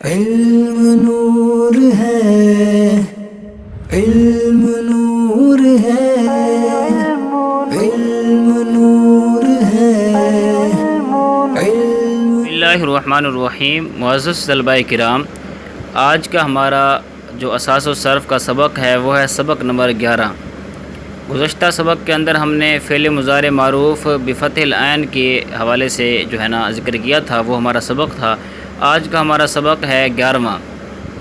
علم نور ہے، علم نور ہے، علم نور ہے، علم۔ بسم اللہ الرحمن الرحیم۔ معزز طلباء کرام، آج کا ہمارا جو اساس و صرف کا سبق ہے وہ ہے سبق نمبر 11۔ گزشتہ سبق کے اندر ہم نے فعل مضارع معروف بفتح العین کے حوالے سے جو ہے نا ذکر کیا تھا، وہ ہمارا سبق تھا۔ آج کا ہمارا سبق ہے 11واں،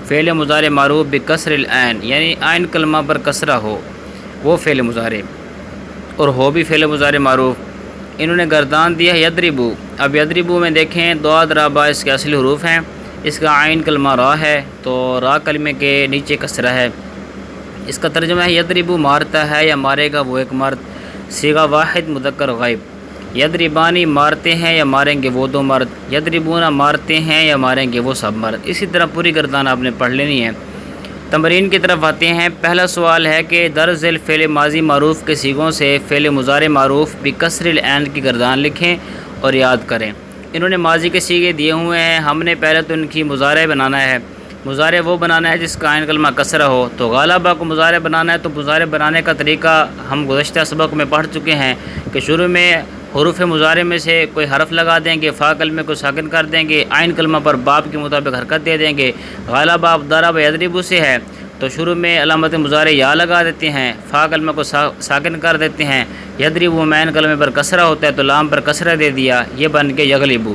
فعل مضارع معروف بکسر العین، یعنی عین کلمہ پر کسرہ ہو وہ فعل مضارع، اور ہو بھی فعل مضارع معروف۔ انہوں نے گردان دیا ہے یضربو۔ اب یضربو میں دیکھیں ضاد را با اس کے اصلی حروف ہیں، اس کا عین کلمہ را ہے تو را کلمے کے نیچے کسرہ ہے۔ اس کا ترجمہ ہے یضربو مارتا ہے یا مارے گا وہ ایک مرد، صیغہ واحد مذکر غائب۔ یضربانی مارتے ہیں یا ماریں گے وہ دو مرد، یضربونا مارتے ہیں یا ماریں گے وہ سب مرد۔ اسی طرح پوری گردان آپ نے پڑھ لینی ہے۔ تمرین کی طرف آتے ہیں۔ پہلا سوال ہے کہ درج ذیل فعل ماضی معروف کے صیغوں سے فعل مضارع معروف بکسر العین کی گردان لکھیں اور یاد کریں۔ انہوں نے ماضی کے صیغے دیے ہوئے ہیں، ہم نے پہلے تو ان کی مضارع بنانا ہے۔ مضارع وہ بنانا ہے جس کا عین کلمہ کسرہ ہو، تو غالبا کو مضارع بنانا ہے۔ تو مضارع بنانے کا طریقہ ہم گزشتہ سبق میں پڑھ چکے ہیں کہ شروع میں حروف مضارع میں سے کوئی حرف لگا دیں گے، فا کلمے کو ساکن کر دیں گے، عین کلمہ پر باب کے مطابق حرکت دے دیں گے۔ غالب باب ضرب یضرب سے ہے تو شروع میں علامت مضارع یا لگا دیتے ہیں، فا کلمہ کو ساکن کر دیتے ہیں۔ یضرب عین کلمے پر کسرہ ہوتا ہے تو لام پر کسرہ دے دیا، یہ بن کے یغلب۔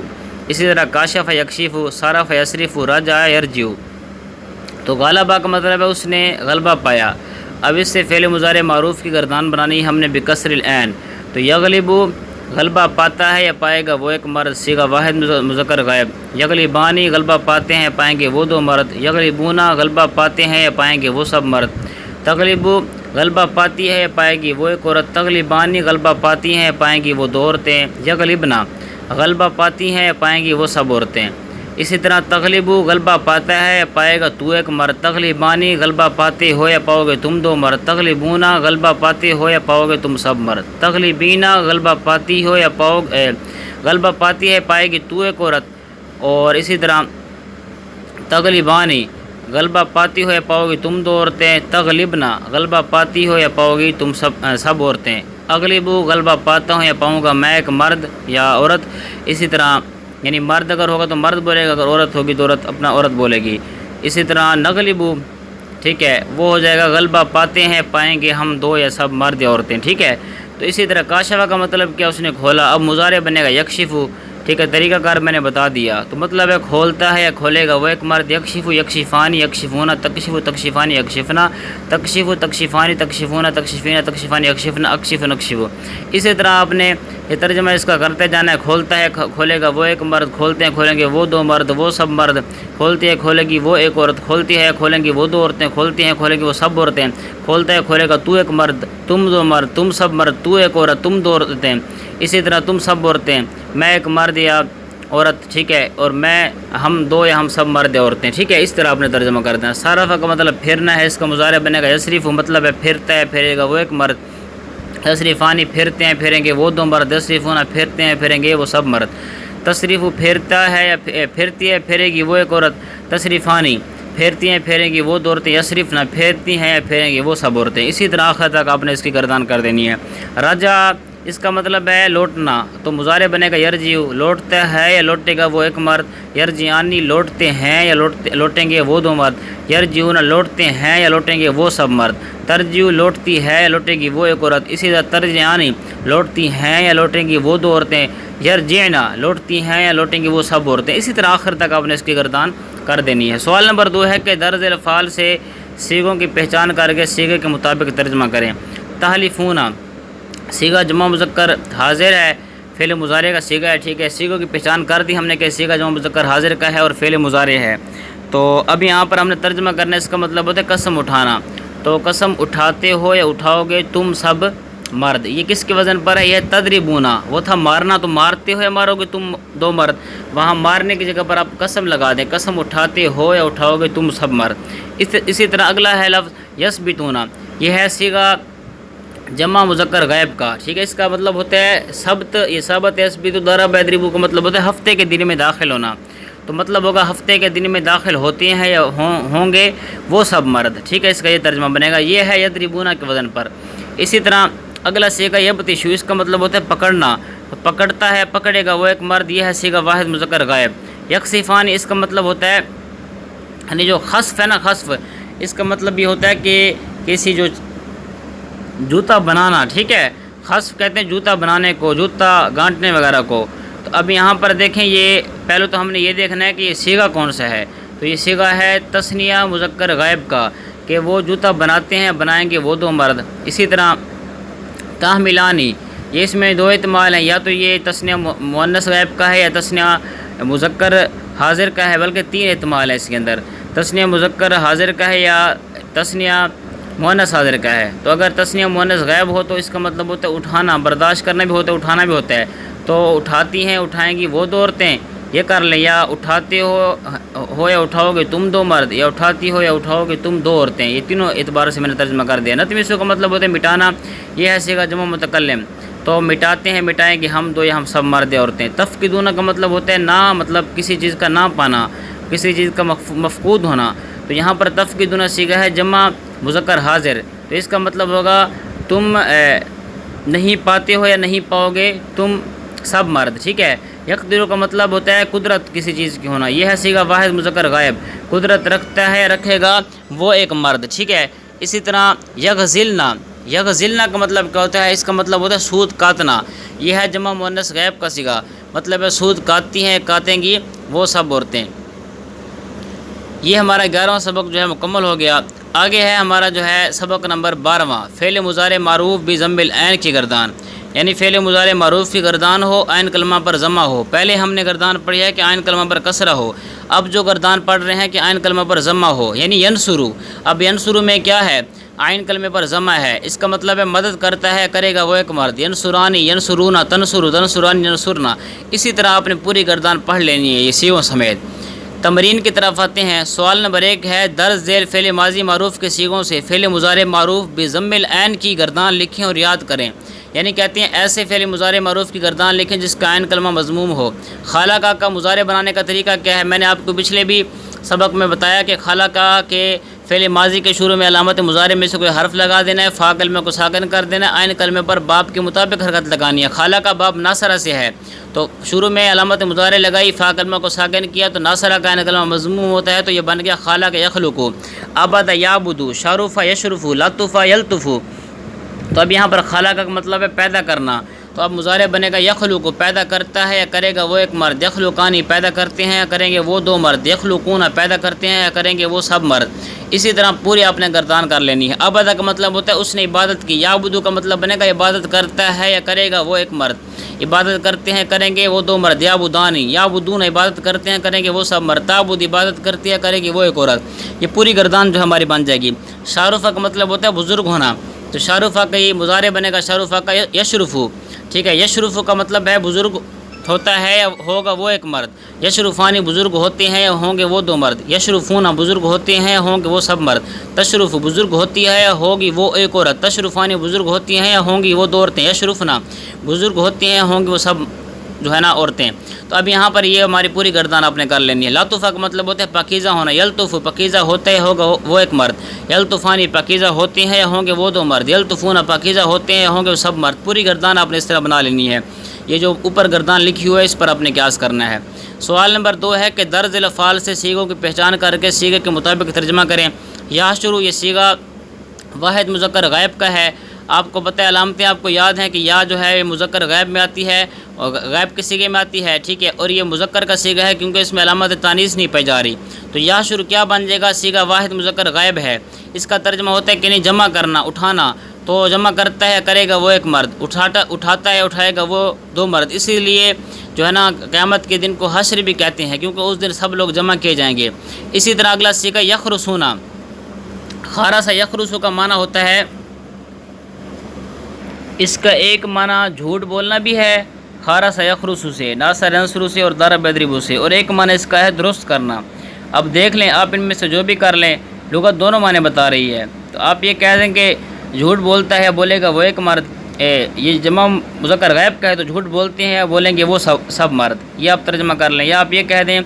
اسی طرح کاشف یکشف، صرف یصرف، رجع یرجع۔ تو غالبا کا مطلب ہے اس نے غلبہ پایا۔ اب اس سے فعل مضارع معروف کی گردان بنانی ہم نے بکسر العین، تو یغلب غلبہ پاتا ہے یا پائے گا وہ ایک مرد، صیغہ واحد مذکر غائب۔ یغلبانی غلبہ پاتے ہیں پائیں گے وہ دو مرد، یغلبونا غلبہ پاتے ہیں یا پائیں گے وہ سب مرد۔ تغلب غلبہ پاتی ہے یا پائے گی وہ ایک عورت، تغلبانی غلبہ پاتی ہیں یا پائیں گی وہ دو عورتیں۔ یغلبنا غلبہ پاتی ہیں یا پائیں گی وہ سب عورتیں۔ اسی طرح تغلبو غلبہ پاتا ہے یا پائے گا تو ایک مرد، تغلبانی غلبہ پاتے ہو یا پاؤ گے تم دو مرد، تغلبونا غلبہ پاتے ہو یا پاؤ گے تم سب مرد، تغلبینا غلبہ پاتی ہو یا غلبہ پاتی ہے پائے گی تو ایک عورت۔ اور اسی طرح تغلبانی غلبہ پاتی ہو یا پاؤ گی تم دو عورتیں، تغلبنا غلبہ پاتی ہو یا پاؤ گی تم سب عورتیں۔ اغلبو غلبہ پاتا ہوں یا پاؤں گا میں ایک مرد یا عورت۔ اسی طرح یعنی مرد اگر ہوگا تو مرد بولے گا، اگر عورت ہوگی تو عورت اپنا عورت بولے گی۔ اسی طرح نغلبو، ٹھیک ہے، وہ ہو جائے گا غلبہ پاتے ہیں پائیں گے ہم دو یا سب مرد یا عورتیں، ٹھیک ہے۔ تو اسی طرح کاشفہ کا مطلب کیا، اس نے کھولا۔ اب مضارع بنے گا یکشفو، ٹھیک ہے، طریقہ کار میں نے بتا دیا۔ تو مطلب ہے کھولتا ہے یا کھولے گا وہ ایک مرد، یکشفو یکشفانی یکشفونا، تکشفو تکشفانی یکشفنا، تکشفو تکشفانی تکشفونا، تکشفینا تکشفانی یکشفنا، اکشف نکشفو۔ اسی طرح آپ نے یہ ترجمہ اس کا کرتے جانا ہے۔ کھولتا ہے کھولے گا وہ ایک مرد، کھولتے ہیں کھولیں گے وہ دو مرد وہ سب مرد، کھولتی ہے کھولے گی وہ ایک عورت، کھولتی ہے کھولیں گی وہ دو عورتیں، کھولتی ہیں کھولے گی وہ سب عورتیں، کھولتا ہے کھولے گا تو ایک مرد تم دو مرد، تم سب مرد تو ایک عورت تم دو عورتیں۔ اسی طرح تم سب عورتیں، میں ایک مرد یا عورت، ٹھیک ہے، اور میں ہم دو یا ہم سب مرد یا عورتیں، ٹھیک ہے۔ اس طرح آپ نے ترجمہ کر دینا۔ صرف کا مطلب پھرنا ہے، اس کا مضارع بنے گا یصرف، مطلب ہے پھرتا ہے پھرے گا وہ ایک مرد، یصرفانی پھرتے ہیں پھریں گے وہ دو مرد، یصرفونا پھرتے ہیں پھریں گے وہ سب مرد۔ تصریف پھرتا ہے یا پھرتی ہے پھرے گی وہ ایک عورت، تصریفانی پھیرتی ہیں پھیریں گی وہ دو عورتیں، یصرفنا پھیرتی ہیں یا پھیریں گی وہ سب عورتیں۔ اسی طرح آخر تک آپ نے اس کی گردان کر دینی ہے۔ رجع اس کا مطلب ہے لوٹنا، تو مضارع بنے گا یرجعو، لوٹتا ہے یا لوٹے گا وہ ایک مرد، یرجعانی لوٹتے ہیں یا لوٹیں گے وہ دو مرد، یرجعون لوٹتے ہیں یا لوٹیں گے وہ سب مرد، ترجع لوٹتی ہے یا لوٹے گی وہ ایک عورت۔ اسی طرح ترجعانی لوٹتی ہیں یا لوٹیں گی وہ دو عورتیں، یرجعنا لوٹتی ہیں یا لوٹیں گی وہ سب عورتیں۔ اسی طرح آخر تک آپ نے اس کی گردان کر دینی ہے۔ سوال نمبر 2 ہے کہ درج ذیل افعال سے صیغوں کی پہچان کر کے صیغے کے مطابق ترجمہ کریں۔ تحلفونا صیغہ جمع مذکر حاضر ہے، فعل مضارع کا صیغہ ہے، ٹھیک ہے۔ صیغوں کی پہچان کر دی ہم نے کہ صیغہ جمع مذکر حاضر کا ہے اور فعل مضارع ہے۔ تو اب یہاں پر ہم نے ترجمہ کرنا ہے، اس کا مطلب ہوتا ہے قسم اٹھانا۔ تو قسم اٹھاتے ہو یا اٹھاؤ گے تم سب مرد، یہ کس کے وزن پر ہے؟ یہ تضربونا، وہ تھا مارنا، تو مارتے ہو یا مارو گے تم دو مرد، وہاں مارنے کی جگہ پر آپ قسم لگا دیں، قسم اٹھاتے ہو یا اٹھاؤ گے تم سب مرد۔ اسی طرح اگلا ہے لفظ یثبتونا، یہ ہے صیغہ جمع مذکر غائب کا، ٹھیک ہے۔ اس کا مطلب ہوتا ہے سبت، یہ ثابت یثبت ضرب یضرب کا مطلب ہوتا ہے ہفتے کے دن میں داخل ہونا۔ تو تو مطلب ہوگا ہفتے کے دن میں داخل ہوتے ہیں یا ہوں گے وہ سب مرد، ٹھیک ہے، اس کا یہ ترجمہ بنے گا، یہ ہے یضربون کے وزن پر۔ اسی طرح اگلا سیغہ یبطشو، اس کا مطلب ہوتا ہے پکڑنا، پکڑتا ہے، پکڑے گا وہ ایک مرد، یہ ہے سیغہ واحد مذکر غائب۔ یکسفان، اس کا مطلب ہوتا ہے یعنی جو خصف ہے نا، خصف، اس کا مطلب یہ ہوتا ہے کہ کسی جو جوتا بنانا، ٹھیک ہے، خصف کہتے ہیں جوتا بنانے کو، جوتا گانٹنے وغیرہ کو۔ تو اب یہاں پر دیکھیں، یہ پہلے تو ہم نے یہ دیکھنا ہے کہ یہ سیغہ کون سا ہے، تو یہ سیغہ ہے تثنیہ مذکر غائب کا، کہ وہ جوتا بناتے ہیں، بنائیں گے وہ دو مرد۔ اسی طرح تحملانی، یہ اس میں دو احتمال ہیں، یا تو یہ تثنیہ مؤنث غائب کا ہے یا تثنیہ مذکر حاضر کا ہے، بلکہ تین احتمال ہے اس کے اندر، تثنیہ مذکر حاضر کا ہے یا تثنیہ مؤنث حاضر کا ہے۔ تو اگر تثنیہ مؤنث غائب ہو تو اس کا مطلب ہوتا ہے اٹھانا، برداشت کرنا بھی ہوتا ہے، اٹھانا بھی ہوتا ہے، تو اٹھاتی ہیں، اٹھائیں گی وہ دو عورتیں، یہ کر لیں، یا اٹھاتے ہو یا اٹھاؤ گے تم دو مرد، یا اٹھاتی ہو یا اٹھاؤ گے تم دو عورتیں، یہ تینوں اعتبار سے میں نے ترجمہ کر دیا۔ نتمیسو کا مطلب ہوتا ہے مٹانا، یہ ہے صیغہ جمع متکلم، تو مٹاتے ہیں، مٹائیں گے ہم دو یا ہم سب مرد عورتیں۔ تفقدون کا مطلب ہوتا ہے نہ، مطلب کسی چیز کا نہ پانا، کسی چیز کا مفقود ہونا، تو یہاں پر تفقدون صیغہ ہے جمع مذکر حاضر، تو اس کا مطلب ہوگا تم نہیں پاتے ہو یا نہیں پاؤ گے تم سب مرد، ٹھیک ہے۔ یقدر کا مطلب ہوتا ہے قدرت کسی چیز کی ہونا، یہ ہے صیغہ واحد مذکر غائب، قدرت رکھتا ہے، رکھے گا وہ ایک مرد، ٹھیک ہے۔ اسی طرح یغزلنا، یغزلنا کا مطلب کیا ہوتا ہے، اس کا مطلب ہوتا ہے سود کاٹنا، یہ ہے جمع مؤنث غائب کا صیغہ، مطلب ہے سود کاٹتی ہیں، کاٹیں گی وہ سب عورتیں۔ یہ ہمارا 11واں سبق جو ہے مکمل ہو گیا۔ آگے ہے ہمارا جو ہے سبق نمبر 12واں، فعل مضارع معروف بضم العین کی گردان، یعنی فعل مضارع معروف کی گردان ہو، عین کلمہ پر ضمہ ہو۔ پہلے ہم نے گردان پڑھی ہے کہ عین کلمہ پر کسرہ ہو، اب جو گردان پڑھ رہے ہیں کہ عین کلمہ پر ضمہ ہو، یعنی ینصرو۔ اب ینصرو میں کیا ہے، عین کلمے پر ضمہ ہے، اس کا مطلب ہے مدد کرتا ہے، کرے گا وہ ایک مرد۔ ینصرانی، ینصرونا، تنصرو، تنصرانی، ینصرنا، اسی طرح آپ نے پوری گردان پڑھ لینی ہے یہ سیغوں سمیت۔ تمرین کی طرف آتے ہیں۔ سوال نمبر 1 ہے درج ذیل فعل ماضی معروف کے صیغوں سے فعل مضارع معروف بضم العین کی گردان لکھیں اور یاد کریں، یعنی کہتے ہیں ایسے فعل مضارع معروف کی گردان لکھیں جس کا عین کلمہ مضموم ہو۔ خالہ کا مضارع بنانے کا طریقہ کیا ہے، میں نے آپ کو پچھلے بھی سبق میں بتایا کہ خالہ کے فعل ماضی کے شروع میں علامت مضارع میں سے کوئی حرف لگا دینا ہے، فا کلمے کو ساکن کر دینا ہے، عین کلمے پر باب کے مطابق حرکت لگانی ہے۔ خالہ کا باب ناصرہ سے ہے، تو شروع میں علامت مضارع لگائی، فا کلمہ کو ساکن کیا تو ناصرہ کا عین کلمہ مضموم ہوتا ہے، تو یہ بن گیا خالہ کے یخلقو۔ عبد یعبدو، شرف یشرف، لطف یلطف، تو اب یہاں پر خالہ کا مطلب ہے پیدا کرنا، تو اب مضارع بنے گا یخلق، پیدا کرتا ہے یا کرے گا وہ ایک مرد۔ یخلقانی، پیدا کرتے ہیں یا کریں گے وہ دو مرد۔ یخلقون، پیدا کرتے ہیں یا کریں گے وہ سب مرد۔ اسی طرح پوری آپ نے گردان کر لینی ہے۔ عبد کا مطلب ہوتا ہے اس نے عبادت کی، یعبدو کا مطلب بنے گا عبادت کرتا ہے یا کرے گا وہ ایک مرد۔ عبادت کرتے ہیں کریں گے وہ دو مرد۔ یعبدانی، یعبدون، عبادت کرتے ہیں کریں گے وہ سب مرد۔ تعبد، عبادت کرتی ہے کرے گی وہ ایک عورت۔ یہ پوری گردان جو ہماری بن جائے گی۔ شارفہ کا مطلب ہوتا ہے بزرگ ہونا، تو شارفہ کا یہ مضارع بنے گا شارفہ کا یشرفو، ٹھیک ہے۔ یشرفو کا مطلب ہے بزرگ ہوتا ہے یا ہوگا وہ ایک مرد۔ یشرفانی، بزرگ ہوتے ہیں یا ہوں گے وہ دو مرد۔ یشرفون، بزرگ ہوتے ہیں یا ہوں گے وہ سب مرد۔ تشرف، بزرگ ہوتی ہے یا ہوگی وہ ایک عورت۔ تشرفانی، بزرگ ہوتی ہیں یا ہوں گی وہ دو عورتیں۔ یشرفنا، بزرگ ہوتی ہیں یا ہوں گے وہ سب جو ہے نا عورتیں۔ تو اب یہاں پر یہ ہماری پوری گردان آپ نے کر لینی ہے۔ لطفہ کا مطلب ہوتا ہے پاکیزہ ہونا۔ یلطف، پاکیزہ ہوتا ہے ہوگا وہ ایک مرد۔ یلطفانی، پاکیزہ ہوتے ہیں یا ہوں گے وہ دو مرد۔ یلطفون، پاکیزہ ہوتے ہیں یا ہوں گے وہ سب مرد۔ پوری گردان آپ نے اس طرح بنا لینی ہے۔ یہ جو اوپر گردان لکھی ہوئی ہے اس پر آپ نے قیاس کرنا ہے۔ سوال نمبر 2 ہے کہ درج ذیل افعال سے صیغوں کی پہچان کر کے صیغے کے مطابق ترجمہ کریں۔ یا شروع، یہ صیغہ واحد مذکر غائب کا ہے۔ آپ کو پتہ ہے علامتیں آپ کو یاد ہیں کہ یا جو ہے یہ مذکر غائب میں آتی ہے اور غائب کے صیغے میں آتی ہے، ٹھیک ہے، اور یہ مذکر کا صیغہ ہے کیونکہ اس میں علامت تانیث نہیں پائی جا رہی۔ تو یا شروع کیا بن جائے گا، صیغہ واحد مذکر غائب ہے، اس کا ترجمہ ہوتا ہے کہ نہیں جمع کرنا، اٹھانا، تو جمع کرتا ہے کرے گا وہ ایک مرد، اٹھاتا ہے اٹھائے گا وہ دو مرد۔ اسی لیے جو ہے نا قیامت کے دن کو حشر بھی کہتے ہیں کیونکہ اس دن سب لوگ جمع کیے جائیں گے۔ اسی طرح اگلا صیغہ یخرسونا، خارسہ یخرسو کا معنی ہوتا ہے، اس کا ایک معنی جھوٹ بولنا بھی ہے، خارسہ یخرسو سے، ناصر ینصرو سے اور ضرب یضربو سے، اور ایک معنی اس کا ہے درست کرنا۔ اب دیکھ لیں آپ ان میں سے جو بھی کر لیں، لغت دونوں معنی بتا رہی ہے، تو آپ یہ کہہ دیں کہ جھوٹ بولتا ہے بولے گا وہ ایک مرد، یہ جمع مذکر غائب کا ہے تو جھوٹ بولتے ہیں بولیں گے وہ سب مرد، یہ آپ ترجمہ کر لیں۔ یا آپ یہ کہہ دیں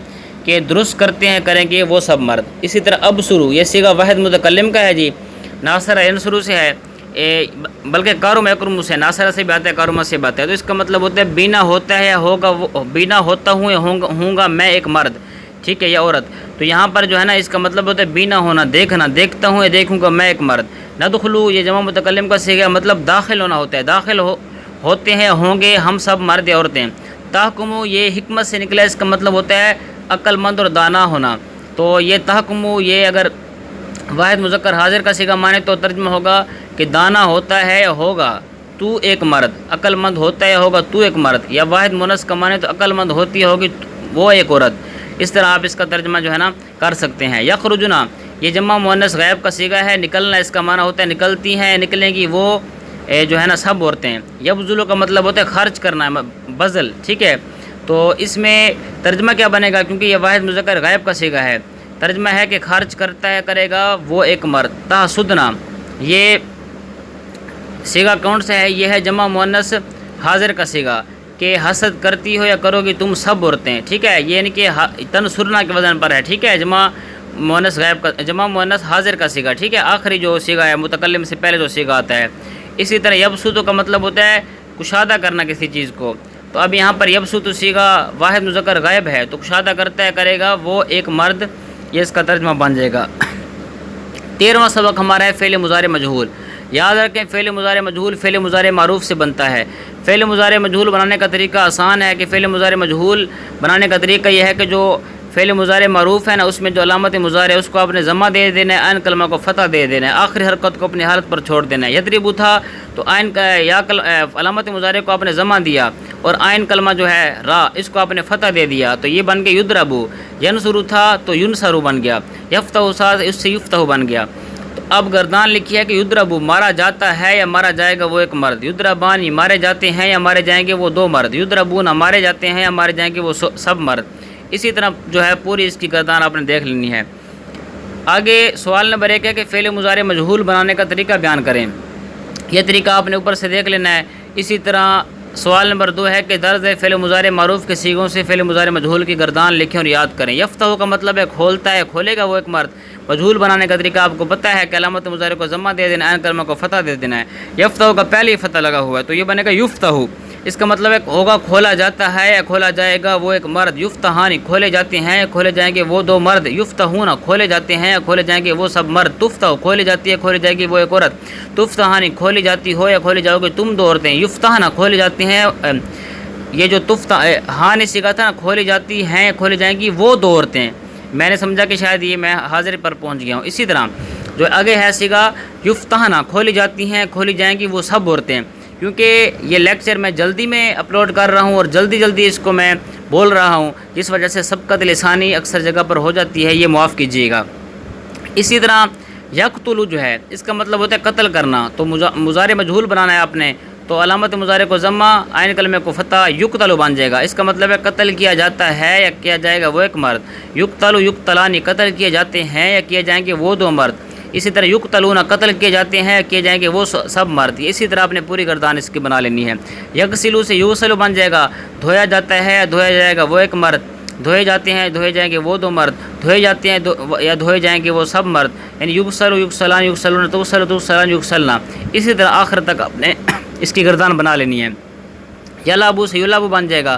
کہ درست کرتے ہیں کریں گے وہ سب مرد۔ اسی طرح ابصروا یہ صیغہ واحد متکلم کا ہے جی، ناصر ینصروا سے ہے، بلکہ کارم یکرم سے، ناصرہ سے بھی آتا ہے، کارمہ سے بھی آتا ہے، تو اس کا مطلب ہوتا ہے بینا ہوتا ہے یا ہوگا، بینا ہوتا ہوں یا ہوں گا میں ایک مرد، ٹھیک ہے، یا عورت۔ تو یہاں پر جو ہے نا اس کا مطلب ہوتا ہے بینا ہونا، دیکھنا، دیکھتا ہوں یا دیکھوں گا میں ایک مرد۔ ندخلوا یہ جمع متکلم کا صیغہ مطلب داخل ہونا ہوتا ہے، داخل ہوتے ہیں ہوں گے ہم سب مرد یا عورتیں۔ تحکموا یہ حکمت سے نکلا، اس کا مطلب ہوتا ہے عقل مند اور دانا ہونا۔ تو یہ تحکموا یہ اگر واحد مذکر حاضر کا صیغہ مانے تو ترجمہ ہوگا کہ دانا ہوتا ہے یا ہوگا تو ایک مرد، عقل مند ہوتا ہے یا ہوگا تو ایک مرد، یا واحد مونث کا مانے تو عقل مند ہوتی ہوگی وہ ایک عورت۔ اس طرح آپ اس کا ترجمہ جو ہے نا کر سکتے ہیں۔ یخرجنا یہ جمع مؤنث غائب کا صیغہ ہے، نکلنا اس کا معنی ہوتا ہے نکلتی ہیں، نکلیں گی وہ جو ہے نا سب عورتیں۔ یبذلوا کا مطلب ہوتا ہے خرچ کرنا، بذل، ٹھیک ہے۔ تو اس میں ترجمہ کیا بنے گا، کیونکہ یہ واحد مذکر غائب کا صیغہ ہے، ترجمہ ہے کہ خرچ کرتا ہے کرے گا وہ ایک مرد۔ تحسدنا یہ صیغہ کون سا ہے، یہ ہے جمع مؤنث حاضر کا صیغہ کہ حسد کرتی ہو یا کرو گی تم سب عورتیں، ٹھیک ہے، یہ یعنی کہ تنصرنا کے وزن پر ہے، ٹھیک ہے، جمع مؤنث غائب کا، جمع مؤنث حاضر کا صیغہ، ٹھیک ہے، آخری جو صیغہ ہے متکلم سے پہلے جو صیغہ آتا ہے۔ اسی طرح یبسط کا مطلب ہوتا ہے کشادہ کرنا کسی چیز کو، تو اب یہاں پر یبسط صیغہ واحد مذکر غائب ہے تو کشادہ کرتا ہے کرے گا وہ ایک مرد، یہ اس کا ترجمہ بن جائے گا۔ 13واں سبق ہمارا ہے فعل مضارع مجہول۔ یاد رکھیں فعل مضارع مجہول فعل مضارع معروف سے بنتا ہے۔ فعل مضارع مجہول بنانے کا طریقہ آسان ہے کہ فعل مضارع مجہول بنانے کا طریقہ یہ ہے کہ جو فعل مضارع معروف ہے نا اس میں جو علامت مضارع ہے اس کو آپ نے ضمہ دے دینا ہے، عین کلمہ کو فتح دے دینا ہے، آخری حرکت کو اپنی حالت پر چھوڑ دینا ہے۔ یضرب تھا تو عین کا یا علامت مضارع کو آپ نے ضمہ دیا اور عین کلمہ جو ہے را اس کو آپ نے فتح دے دیا تو یہ بن گیا یضرب۔ ینصر تھا تو ینصر بن گیا، یفتح تھا اس سے یفتح بن گیا۔ تو اب گردان لکھی ہے کہ یضرب مارا جاتا ہے یا مارا جائے گا وہ ایک مرد، یضربان مارے جاتے ہیں یا مارے جائیں گے وہ دو مرد، یضربون مارے جاتے ہیں یا مارے جائیں گے وہ سب مرد۔ اسی طرح جو ہے پوری اس کی گردان آپ نے دیکھ لینی ہے۔ آگے سوال نمبر 1 ہے کہ فعل مضارع مجہول بنانے کا طریقہ بیان کریں، یہ طریقہ آپ نے اوپر سے دیکھ لینا ہے۔ اسی طرح سوال نمبر 2 ہے کہ درج فعل مضارع معروف کے صیغوں سے فعل مضارع مجہول کی گردان لکھیں اور یاد کریں۔ یفتح کا مطلب ہے کھولتا ہے، کھولے گا وہ ایک مرد۔ مجہول بنانے کا طریقہ آپ کو پتہ ہے کہ علامت مضارع کو ضمہ دے دینا، عین کلمہ کو فتح دے دینا ہے۔ یفتح کا پہلے ہی فتح لگا ہوا ہے تو یہ بنے گا یفتح، اس کا مطلب ہے ہوگا کھولا جاتا ہے یا کھولا جائے گا وہ ایک مرد۔ یفتحان کھولے جاتے ہیں کھولے جائیں گے وہ دو مرد، یفتحون کھولے جاتے ہیں یا کھولے جائیں گے وہ سب مرد۔ تفتح کھولی جاتی ہے کھولی جائے گی وہ ایک عورت، تفتحان کھولی جاتی ہو یا کھولی جاؤ گے تم دو عورتیں۔ یفتحن کھولی جاتی ہیں، یہ جو تفتح ہاں نے سیکھا تھا نا کھولی جاتی ہیں کھولی جائیں گی وہ دو عورتیں، میں نے سمجھا کہ شاید یہ میں حاضر پر پہنچ گیا ہوں۔ اسی طرح جو آگے ہے سیگا یفتحن کھولی جاتی ہیں کھولی جائیں گی وہ سب عورتیں، کیونکہ یہ لیکچر میں جلدی میں اپلوڈ کر رہا ہوں اور جلدی اس کو میں بول رہا ہوں، جس وجہ سے سبقت لسانی اکثر جگہ پر ہو جاتی ہے، یہ معاف کیجیے گا۔ اسی طرح یقتل جو ہے اس کا مطلب ہوتا ہے قتل کرنا، تو مضارع مجہول بنانا ہے آپ نے تو علامت مضارع کو ضمہ عین کلمے کو فتح یقتل بن جائے گا، اس کا مطلب ہے قتل کیا جاتا ہے یا کیا جائے گا وہ ایک مرد۔ یقتل یقتلان قتل کیے جاتے ہیں یا کیے جائیں گے وہ دو مرد۔ اسی طرح یقتلون قتل کیے جاتے ہیں یا کیے جائیں گے وہ سب مرد۔ اسی طرح آپ نے پوری گردان اس کی بنا لینی ہے۔ یغسلو سے یغسلو بن جائے گا، دھویا جاتا ہے یا دھویا جائے گا وہ ایک مرد، دھوئے جاتے ہیں دھوئے جائیں گے وہ دو مرد، دھوئے جاتے ہیں یا دھوئے جائیں گے وہ سب مرد، یعنی یغسلو یغسلان یغسلون تغسل تغسلان یغسلنا۔ اسی طرح آخر تک آپ نے اس کی گردان بنا لینی ہے۔ یلابو سے یلابو بن جائے گا،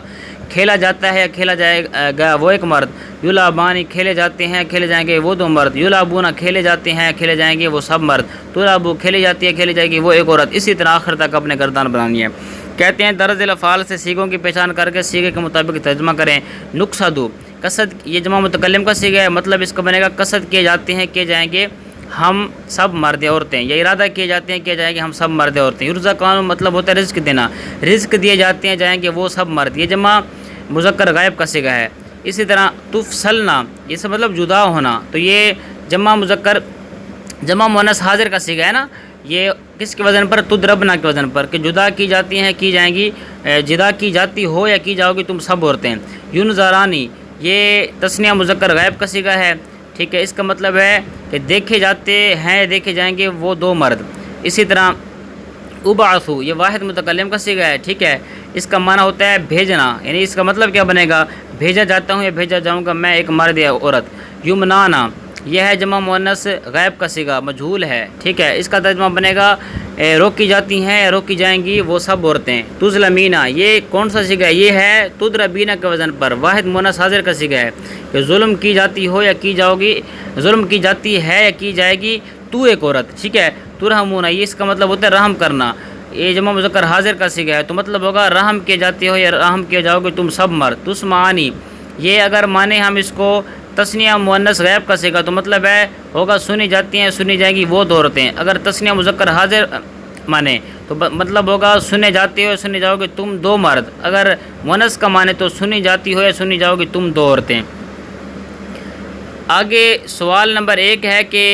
کھیلا جاتا ہے یا کھیلا جائے گا وہ ایک مرد، یلابانی کھیلے جاتے ہیں کھیلے جائیں گے وہ دو مرد، یلابونا کھیلے جاتے ہیں کھیلے جائیں گے وہ سب مرد، تلابو کھیلی جاتی ہے کھیلی جائے گی وہ ایک عورت۔ اسی طرح آخر تک اپنے گردان بنانی ہے۔ کہتے ہیں درج الافعال سے صیغوں کی پہچان کر کے صیغے کے مطابق ترجمہ کریں۔ نقصدو قصد یہ جمع متکلم کا صیغہ ہے، مطلب اس کا بنے گا قصد کیے جاتے ہیں کیے جائیں گے ہم سب مرد عورتیں، یا ارادہ کیے جاتے ہیں کیے جائیں گے ہم سب مرد عورتیں۔ یرزقان مطلب ہوتا ہے رزق دینا، رزق دیے جاتے ہیں جائیں گے وہ سب مرد، یہ جمع مذکر غائب کا صیغہ ہے۔ اسی طرح تفصلنا یہ سے مطلب جدا ہونا، تو یہ جمع مؤنث حاضر کا صیغہ ہے نا، یہ کس کے وزن پر؟ تضربنا کے وزن پر، کہ جدا کی جاتی ہیں کی جائیں گی، جدا کی جاتی ہو یا کی جاؤ گی تم سب عورتیں۔ ینظرانی یہ تثنیہ مذکر غائب کا صیغہ ہے، ٹھیک ہے، اس کا مطلب ہے کہ دیکھے جاتے ہیں دیکھے جائیں گے وہ دو مرد۔ اسی طرح ابعثو یہ واحد متکلم کا صیغہ ہے، ٹھیک ہے، اس کا معنی ہوتا ہے بھیجنا، یعنی اس کا مطلب کیا بنے گا؟ بھیجا جاتا ہوں یا بھیجا جاؤں گا میں ایک مرد یا عورت۔ یمنانا یہ ہے جمع مؤنث غائب کا صیغہ، مجہول ہے، ٹھیک ہے، اس کا ترجمہ بنے گا روکی جاتی ہیں یا روکی جائیں گی وہ سب عورتیں۔ تظلمینا یہ کون سا صیغہ ہے؟ یہ ہے تضربینا کے وزن پر، واحد مؤنث حاضر کا صیغہ ہے کہ ظلم کی جاتی ہو یا کی جاؤ گی، ظلم کی جاتی ہے یا کی جائے گی تو ایک عورت، ٹھیک ہے۔ ترحمونا یہ اس کا مطلب ہوتا ہے رحم کرنا، یہ جمع مذکر حاضر کا صیغہ ہے تو مطلب ہوگا رحم کیے جاتی ہو یا رحم کیے جاؤ گے تم سب مرد۔ تسمعانی یہ اگر مانے ہم اس کو تثنیہ مؤنث غائب کا صیغہ تو مطلب ہے ہوگا سنی جاتی ہیں سنی جائیں گی وہ دو عورتیں۔ اگر تثنیہ مذکر حاضر مانے تو مطلب ہوگا سنے جاتے ہو یا سنے جاؤ گے تم دو مرد۔ اگر مؤنث کا مانے تو سنی جاتی ہو یا سنی جاؤ گے تم دو عورتیں۔ آگے سوال نمبر 1 ہے کہ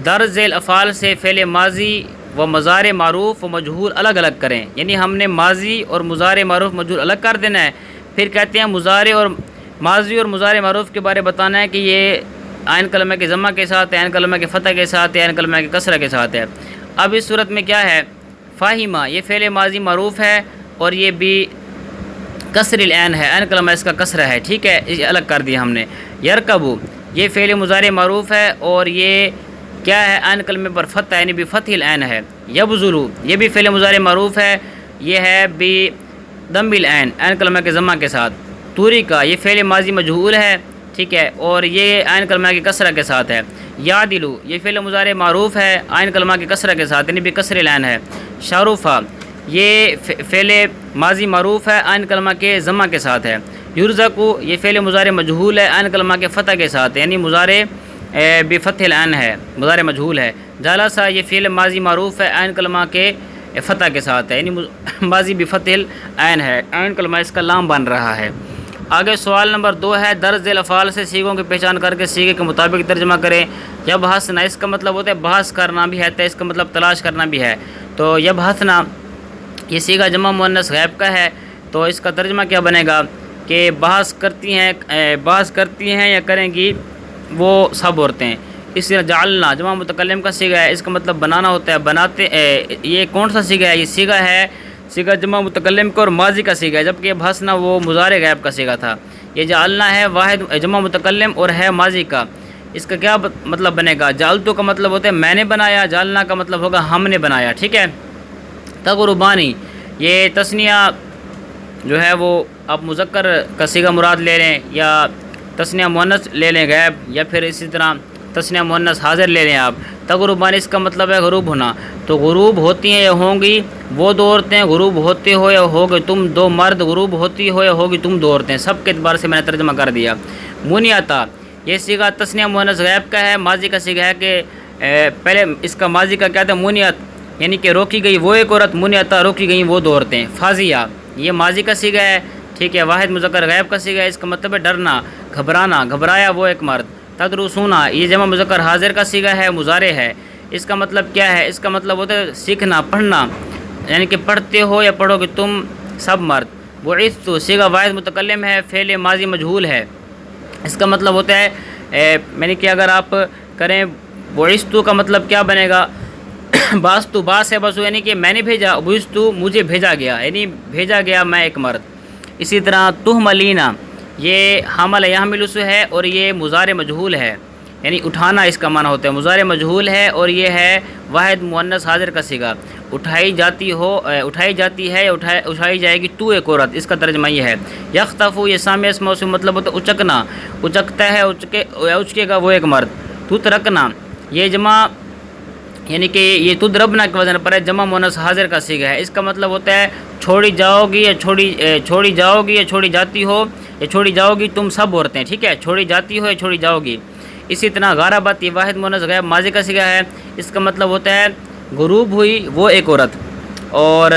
درج ذیل افعال سے فعل ماضی و مضارع معروف و مجہول الگ الگ کریں، یعنی ہم نے ماضی اور مضارع معروف مجہول الگ کر دینا ہے۔ پھر کہتے ہیں ماضی اور مضارع معروف کے بارے بتانا ہے کہ یہ عین کلمہ کے ضمہ کے ساتھ ہے، عین کلمہ کے فتح کے ساتھ ہے، عین کلمہ کے کسرہ کے ساتھ ہے۔ اب اس صورت میں کیا ہے، فاہمہ یہ فعل ماضی معروف ہے اور یہ بھی کسر العین ہے، عین کلمہ اس کا کسرہ ہے، ٹھیک ہے، یہ الگ کر دیا ہم نے۔ یرکبو یہ فعل مضارع معروف ہے اور یہ کیا ہے، عین کلمے پر فتح یعنی بھی فتح العین ہے۔ یبذلو یہ بھی فعل مضارع معروف ہے، یہ ہے بھی ضم العین، عین کلمہ کے ضمہ کے ساتھ۔ توریکا یہ فعل ماضی مجہول ہے، ٹھیک ہے، اور یہ عین کلمہ کے کسرہ کے ساتھ ہے۔ یعدلو یہ فعل مضارع معروف ہے، عین کلمہ کے کسرہ کے ساتھ یعنی بھی کسر العین ہے۔ شارفہ یہ فعل ماضی معروف ہے، عین کلمہ کے ضمہ کے ساتھ ہے۔ یرزقو یہ فعل مضارع مجہول ہے، عین کلمہ کے فتح کے ساتھ یعنی مضارع بفتح العین ہے، مضارع مجہول ہے۔ جالسہ یہ فعل ماضی معروف ہے، عین کلمہ کے فتح کے ساتھ ہے یعنی ماضی بفتح العین ہے، عین کلمہ اس کا لام بن رہا ہے۔ آگے سوال نمبر 2 ہے درج ذیل افعال سے صیغوں کی پہچان کر کے صیغے کے مطابق ترجمہ کریں۔ یبحثنا اس کا مطلب ہوتا ہے بحث کرنا بھی ہے، اس کا مطلب تلاش کرنا بھی ہے۔ تو یبحثنا یہ صیغہ جمع مؤنث غائب کا ہے تو اس کا ترجمہ کیا بنے گا کہ بحث کرتی ہیں یا کریں گی وہ سب عورتیں۔ اس طرح جعلنا جمع متکلم کا صیغہ ہے، اس کا مطلب بنانا ہوتا ہے، بناتے یہ کون سا صیغہ ہے، یہ صیغہ ہے صیغہ جمع متکلم کا اور ماضی کا صیغہ ہے، جبکہ یہ بحثنا وہ مضارع غائب کا صیغہ تھا۔ یہ جعلنا ہے واحد جمع متکلم اور ہے ماضی کا، اس کا کیا مطلب بنے گا، جعلتو کا مطلب ہوتا ہے میں نے بنایا، جعلنا کا مطلب ہوگا ہم نے بنایا، ٹھیک ہے۔ تقربانی یہ تثنیہ جو ہے وہ آپ مذکر کا صیغہ مراد لے لیں یا تثنیہ مؤنث لے لیں غائب، یا پھر اسی طرح تثنیہ مؤنث حاضر لے لیں آپ۔ تقربانی اس کا مطلب ہے غروب ہونا، تو غروب ہوتی ہیں یا ہوں گی وہ دو عورتیں، غروب ہوتے ہو یا ہوگے تم دو مرد، غروب ہوتی ہو یا ہوگی تم دو عورتیں، سب کے اعتبار سے میں نے ترجمہ کر دیا۔ منیاتا یہ صیغہ تثنیہ مؤنث غائب کا ہے، ماضی کا صیغہ ہے کہ پہلے اس کا ماضی کا کیا تھا، منیت یعنی کہ روکی گئی وہ ایک عورت، منیاتا روکی گئی وہ دو عورتیں۔ فاضیہ یہ ماضی کا صیغہ ہے، ٹھیک ہے، واحد مذکر غائب کا صیغہ ہے، اس کا مطلب ہے ڈرنا، گھبرانا، گھبرایا وہ ایک مرد۔ تدرسونا یہ جمع مذکر حاضر کا صیغہ ہے، مضارع ہے، اس کا مطلب کیا ہے، اس کا مطلب ہوتا ہے سیکھنا، پڑھنا، یعنی کہ پڑھتے ہو یا پڑھو گے تم سب مرد۔ بعثت صیغہ واحد متکلم ہے، فعل ماضی مجہول ہے، اس کا مطلب ہوتا ہے یعنی کہ اگر آپ کریں بعثت کا مطلب کیا بنے گا، باستو باس ہے بسو یعنی کہ میں نے بھیجا، بعثت مجھے بھیجا گیا یعنی بھیجا گیا میں ایک مرد۔ اسی طرح تحملینا یہ حمل یحمل سے ہے اور یہ مضارع مجہول ہے، یعنی اٹھانا اس کا معنی ہوتا ہے، مضارع مجہول ہے اور یہ ہے واحد مؤنث حاضر کا صیغہ، اٹھائی جاتی ہے یا اٹھائی جائے گی تو ایک عورت، اس کا ترجمہ یہ ہے۔ یختفو یہ سامع اس موصوف مطلب ہوتا ہے اچکنا، اچکتا ہے اچکے گا وہ ایک مرد۔ تترکنا یہ جمع یعنی کہ یہ تضربنا کے وزن پر ہے، جمع مؤنث حاضر کا صیغہ ہے، اس کا مطلب ہوتا ہے چھوڑی جاؤ گی یا چھوڑی جاتی ہو یا چھوڑی جاؤ گی تم سب عورتیں، ٹھیک ہے، چھوڑی جاتی ہو یا چھوڑی جاؤ گی۔ اسی طرح غاربت یہ واحد مؤنث غائب ماضی کا صیغہ ہے، اس کا مطلب ہوتا ہے غروب ہوئی وہ ایک عورت۔ اور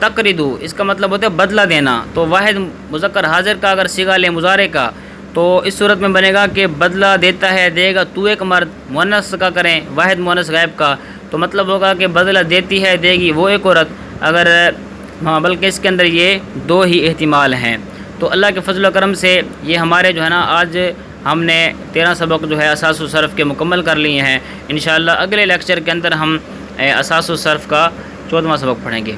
تقریدو اس کا مطلب ہوتا ہے بدلہ دینا، تو واحد مذکر حاضر کا اگر صیغہ لیں مضارع کا تو اس صورت میں بنے گا کہ بدلہ دیتا ہے دے گا تو ایک مرد، مؤنث کا کریں واحد مؤنث غائب کا تو مطلب ہوگا کہ بدلہ دیتی ہے دے گی وہ ایک عورت، اگر ہاں بلکہ اس کے اندر یہ دو ہی احتمال ہیں۔ تو اللہ کے فضل و کرم سے یہ ہمارے جو ہے نا آج ہم نے 13 سبق جو ہے اساس الصرف کے مکمل کر لیے ہیں، انشاءاللہ اگلے لیکچر کے اندر ہم اساس الصرف کا 14واں سبق پڑھیں گے۔